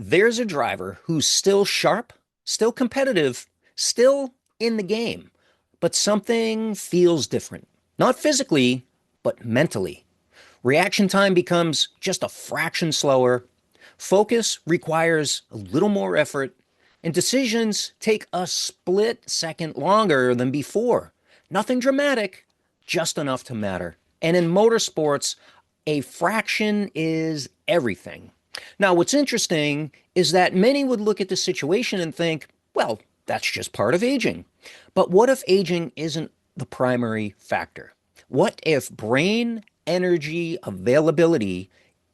There's a driver who's still sharp, still competitive, still in the game, but something feels different. Not physically, but mentally. Reaction time becomes just a fraction slower. Focus requires a little more effort, and decisions take a split second longer than before. Nothing dramatic, just enough to matter. And in motorsports, a fraction is everything. Now, what's interesting is that many would look at the situation and think, well, that's just part of aging. But what if aging isn't the primary factor? What if brain energy availability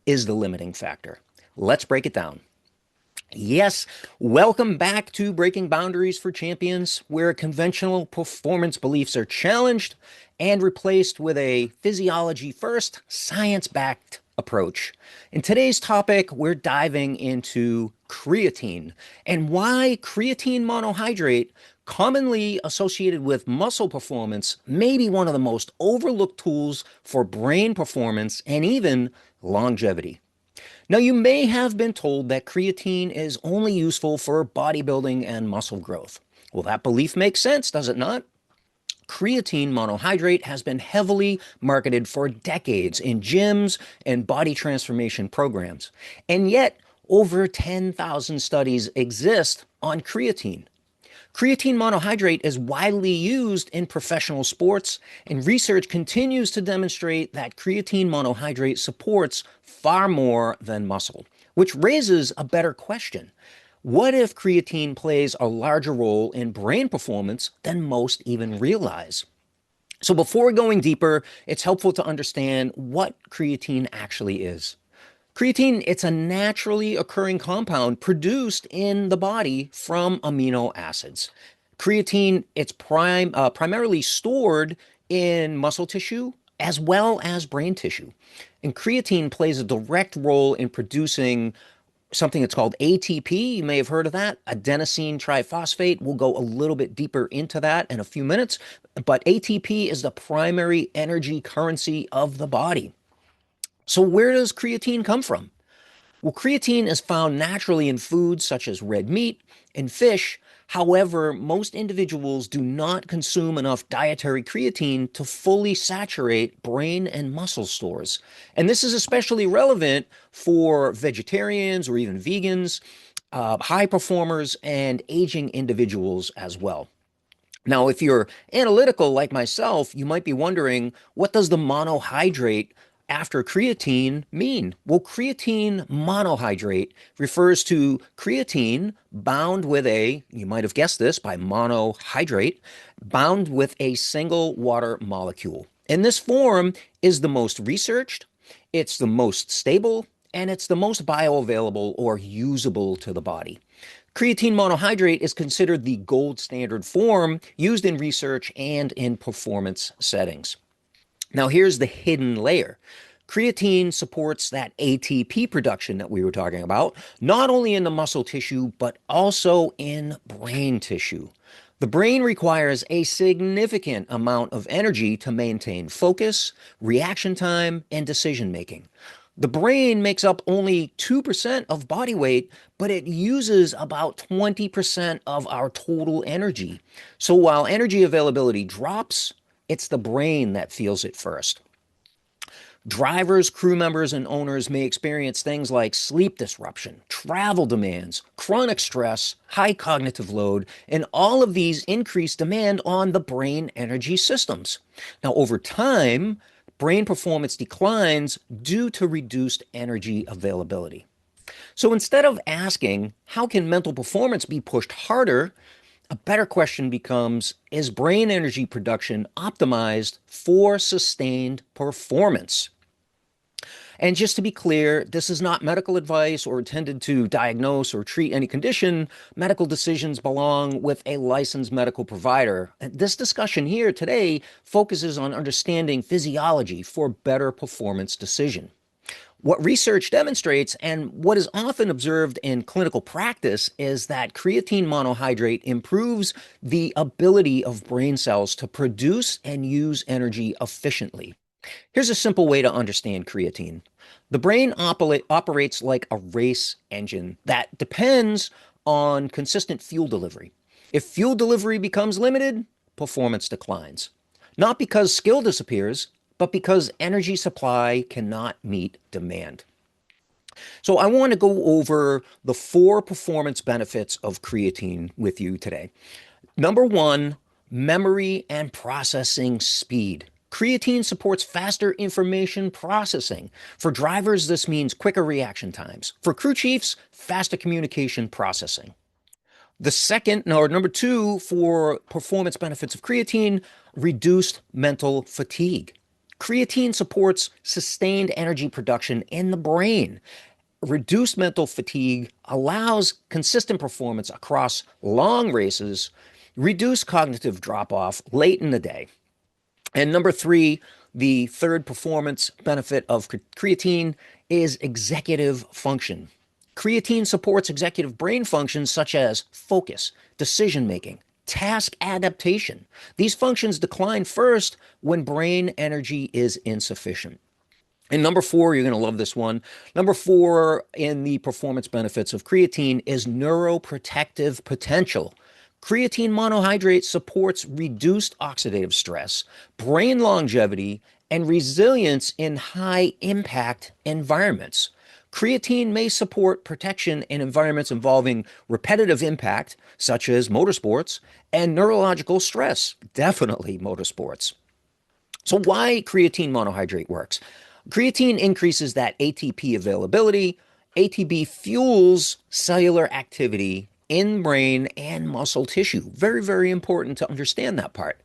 is the limiting factor? Let's break it down. Yes, welcome back to Breaking Boundaries for Champions, where conventional performance beliefs are challenged and replaced with a physiology first, science backed approach. In today's topic, we're diving into creatine and why creatine monohydrate, commonly associated with muscle performance, may be one of the most overlooked tools for brain performance and even longevity. Now, you may have been told that creatine is only useful for bodybuilding and muscle growth. Well, that belief makes sense, does it not? Creatine monohydrate has been heavily marketed for decades in gyms and body transformation programs. And yet, over 10,000 studies exist on creatine. Creatine monohydrate is widely used in professional sports, and research continues to demonstrate that creatine monohydrate supports far more than muscle, which raises a better question. What if creatine plays a larger role in brain performance than most even realize? So before going deeper, it's helpful to understand what creatine actually is. Creatine, it's a naturally occurring compound produced in the body from amino acids. Creatine, it's primarily stored in muscle tissue as well as brain tissue. And creatine plays a direct role in producing something that's called ATP. You may have heard of that, adenosine triphosphate. We'll go a little bit deeper into that in a few minutes. But ATP is the primary energy currency of the body. So, where does creatine come from? Well, creatine is found naturally in foods such as red meat and fish. However, most individuals do not consume enough dietary creatine to fully saturate brain and muscle stores. And this is especially relevant for vegetarians or even vegans, high performers, and aging individuals as well. Now, if you're analytical like myself, you might be wondering, what does the monohydrate after creatine mean? Well, creatine monohydrate refers to creatine bound with you might have guessed this by monohydrate, bound with a single water molecule. And this form is the most researched, it's the most stable, and it's the most bioavailable or usable to the body. Creatine monohydrate is considered the gold standard form used in research and in performance settings. Now, here's the hidden layer. Creatine supports that ATP production that we were talking about, not only in the muscle tissue, but also in brain tissue. The brain requires a significant amount of energy to maintain focus, reaction time, and decision making. The brain makes up only 2% of body weight, but it uses about 20% of our total energy. So while energy availability drops, it's the brain that feels it first. Drivers, crew members, and owners may experience things like sleep disruption, travel demands, chronic stress, high cognitive load, and all of these increase demand on the brain energy systems. Now, over time, brain performance declines due to reduced energy availability. So instead of asking, how can mental performance be pushed harder? A better question becomes, is brain energy production optimized for sustained performance? And just to be clear, this is not medical advice or intended to diagnose or treat any condition. Medical decisions belong with a licensed medical provider. This discussion here today focuses on understanding physiology for better performance decision. What research demonstrates and what is often observed in clinical practice is that creatine monohydrate improves the ability of brain cells to produce and use energy efficiently. Here's a simple way to understand creatine. The brain operates like a race engine that depends on consistent fuel delivery. If fuel delivery becomes limited, performance declines. Not because skill disappears, but because energy supply cannot meet demand. So, I want to go over the four performance benefits of creatine with you today. Number one, memory and processing speed. Creatine supports faster information processing. For drivers, this means quicker reaction times. For crew chiefs, faster communication processing. The second, or number two, for performance benefits of creatine, reduced mental fatigue. Creatine supports sustained energy production in the brain. Reduced mental fatigue allows consistent performance across long races, reduce cognitive drop off late in the day. And number three, the third performance benefit of creatine is executive function. Creatine supports executive brain functions such as focus, decision making, task adaptation. These functions decline first when brain energy is insufficient. And number four, you're going to love this one. Number four in the performance benefits of creatine is neuroprotective potential. Creatine monohydrate supports reduced oxidative stress, brain longevity, and resilience in high impact environments. Creatine may support protection in environments involving repetitive impact, such as motorsports, and neurological stress, definitely motorsports. So, why creatine monohydrate works? Creatine increases that ATP availability. ATP fuels cellular activity in brain and muscle tissue. Very, very important to understand that part.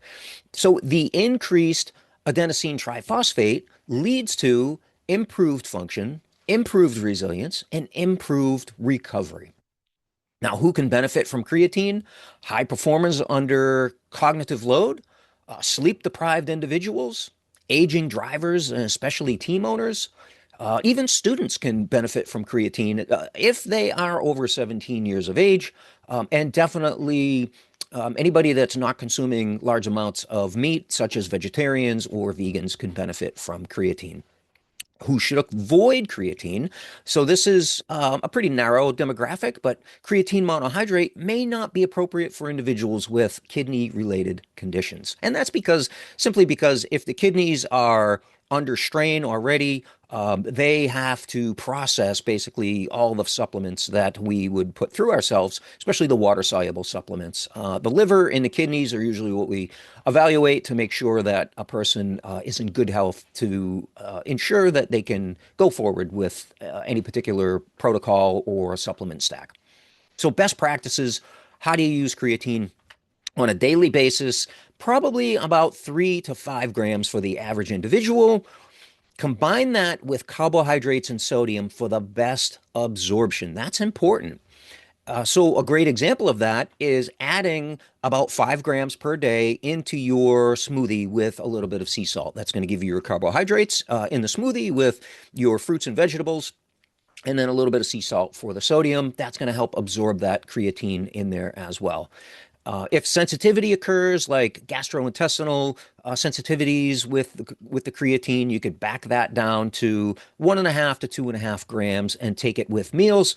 So, the increased adenosine triphosphate leads to improved function, improved resilience, and improved recovery. Now, who can benefit from creatine? High performers under cognitive load, sleep deprived individuals, aging drivers, and especially team owners. Even students can benefit from creatine if they are over 17 years of age, and definitely anybody that's not consuming large amounts of meat, such as vegetarians or vegans, can benefit from creatine. Who should avoid creatine? So, this is a pretty narrow demographic, but creatine monohydrate may not be appropriate for individuals with kidney related conditions. And that's simply because if the kidneys are under strain already, they have to process basically all the supplements that we would put through ourselves, especially the water soluble supplements. The liver and the kidneys are usually what we evaluate to make sure that a person is in good health to ensure that they can go forward with any particular protocol or supplement stack. So, best practices: how do you use creatine? On a daily basis, probably about 3 to 5 grams for the average individual. Combine that with carbohydrates and sodium for the best absorption. That's important. So, a great example of that is adding about 5 grams per day into your smoothie with a little bit of sea salt. That's going to give you your carbohydrates in the smoothie with your fruits and vegetables, and then a little bit of sea salt for the sodium. That's going to help absorb that creatine in there as well. If sensitivity occurs, like gastrointestinal sensitivities with the creatine, you could back that down to 1.5 to 2.5 grams and take it with meals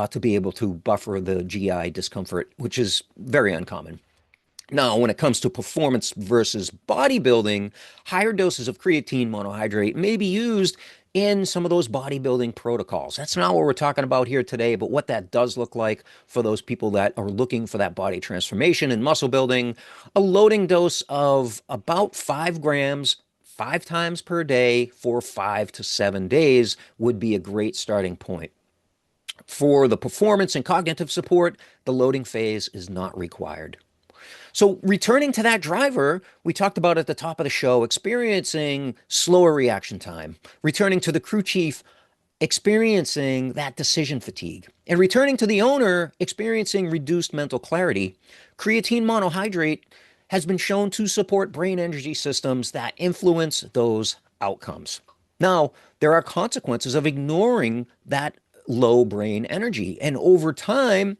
to be able to buffer the GI discomfort, which is very uncommon. Now, when it comes to performance versus bodybuilding, higher doses of creatine monohydrate may be used in some of those bodybuilding protocols. That's not what we're talking about here today, but what that does look like for those people that are looking for that body transformation and muscle building. A loading dose of about 5 grams 5 times per day for 5 to 7 days would be a great starting point. For the performance and cognitive support, the loading phase is not required. So, returning to that driver, we talked about at the top of the show, experiencing slower reaction time, returning to the crew chief, experiencing that decision fatigue, and returning to the owner, experiencing reduced mental clarity. Creatine monohydrate has been shown to support brain energy systems that influence those outcomes. Now, there are consequences of ignoring that low brain energy, and over time,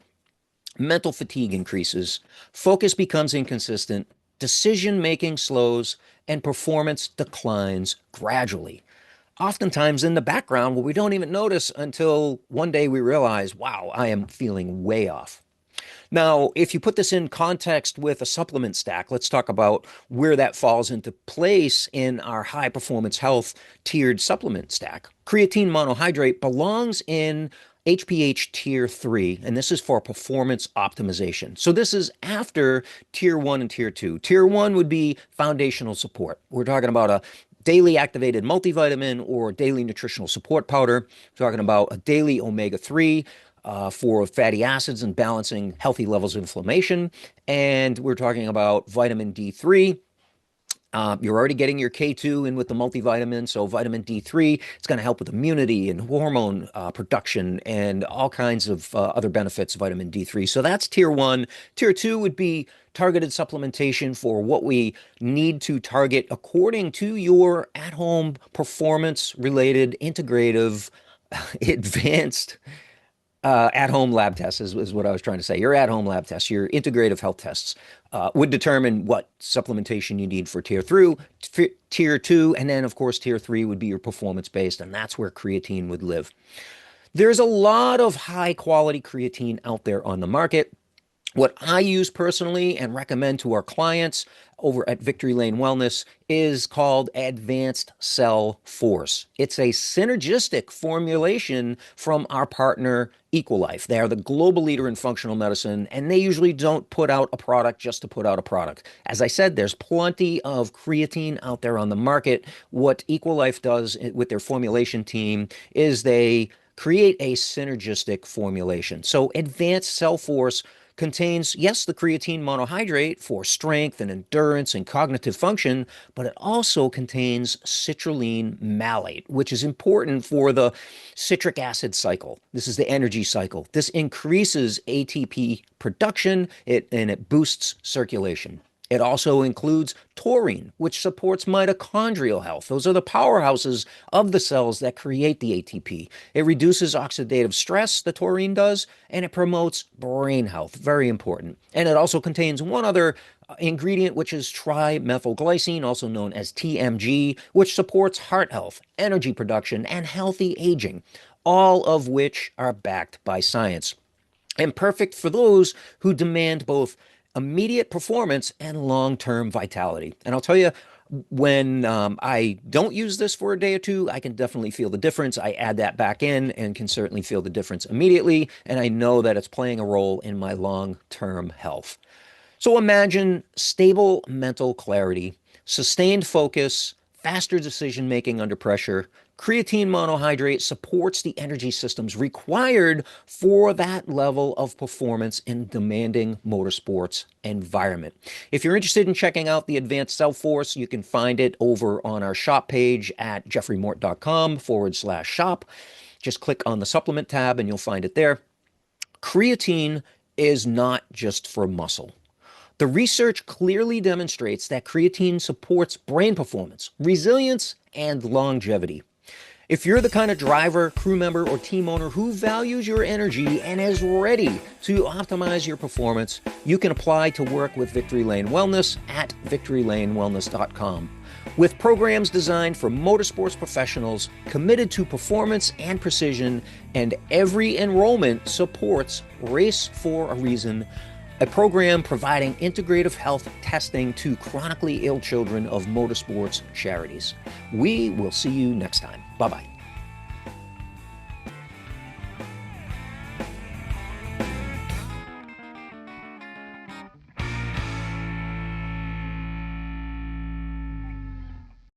mental fatigue increases, focus becomes inconsistent, decision-making slows, and performance declines gradually. Oftentimes in the background, where we don't even notice until one day we realize, wow, I am feeling way off. Now, if you put this in context with a supplement stack, let's talk about where that falls into place in our high performance health tiered supplement stack. Creatine monohydrate belongs in HPH tier 3, and this is for performance optimization. So this is after tier 1 and tier 2. Tier 1 would be foundational support. We're talking about a daily activated multivitamin or daily nutritional support powder. We're talking about a daily omega-3 for fatty acids and balancing healthy levels of inflammation. And we're talking about vitamin D3. You're already getting your K2 in with the multivitamin, so vitamin D3, it's going to help with immunity and hormone production and all kinds of other benefits of vitamin D3. So that's tier 1. Tier 2 would be targeted supplementation for what we need to target according to your at-home performance-related, integrative, advanced at-home lab tests is what I was trying to say. Your at-home lab tests, your integrative health tests would determine what supplementation you need for tier 2, and then of course tier 3 would be your performance-based, and that's where creatine would live. There's a lot of high-quality creatine out there on the market. What I use personally and recommend to our clients over at Victory Lane Wellness is called Advanced Cell Force. It's a synergistic formulation from our partner Equilife. They are the global leader in functional medicine, and they usually don't put out a product just to put out a product. As I said, there's plenty of creatine out there on the market. What Equilife does with their formulation team is they create a synergistic formulation. So Advanced Cell Force contains, yes, the creatine monohydrate for strength and endurance and cognitive function, but it also contains citrulline malate, which is important for the citric acid cycle. This is the energy cycle. This increases ATP production and it boosts circulation. It also includes taurine, which supports mitochondrial health. Those are the powerhouses of the cells that create the ATP. It reduces oxidative stress, the taurine does, and it promotes brain health. Very important. And it also contains one other ingredient, which is trimethylglycine, also known as TMG, which supports heart health, energy production, and healthy aging, all of which are backed by science. And perfect for those who demand both immediate performance and long-term vitality. And I'll tell you, when I don't use this for a day or two, I can definitely feel the difference. I add that back in and can certainly feel the difference immediately. And I know that it's playing a role in my long-term health. So imagine stable mental clarity, sustained focus, faster decision-making under pressure. Creatine monohydrate supports the energy systems required for that level of performance in demanding motorsports environment. If you're interested in checking out the Advanced Cell Force, you can find it over on our shop page at jeffreymort.com/shop. Just click on the supplement tab and you'll find it there. Creatine is not just for muscle. The research clearly demonstrates that creatine supports brain performance, resilience, and longevity. If you're the kind of driver, crew member, or team owner who values your energy and is ready to optimize your performance, you can apply to work with Victory Lane Wellness at victorylanewellness.com. With programs designed for motorsports professionals committed to performance and precision, and every enrollment supports Race for a Reason, a program providing integrative health testing to chronically ill children of motorsports charities. We will see you next time. Bye-bye.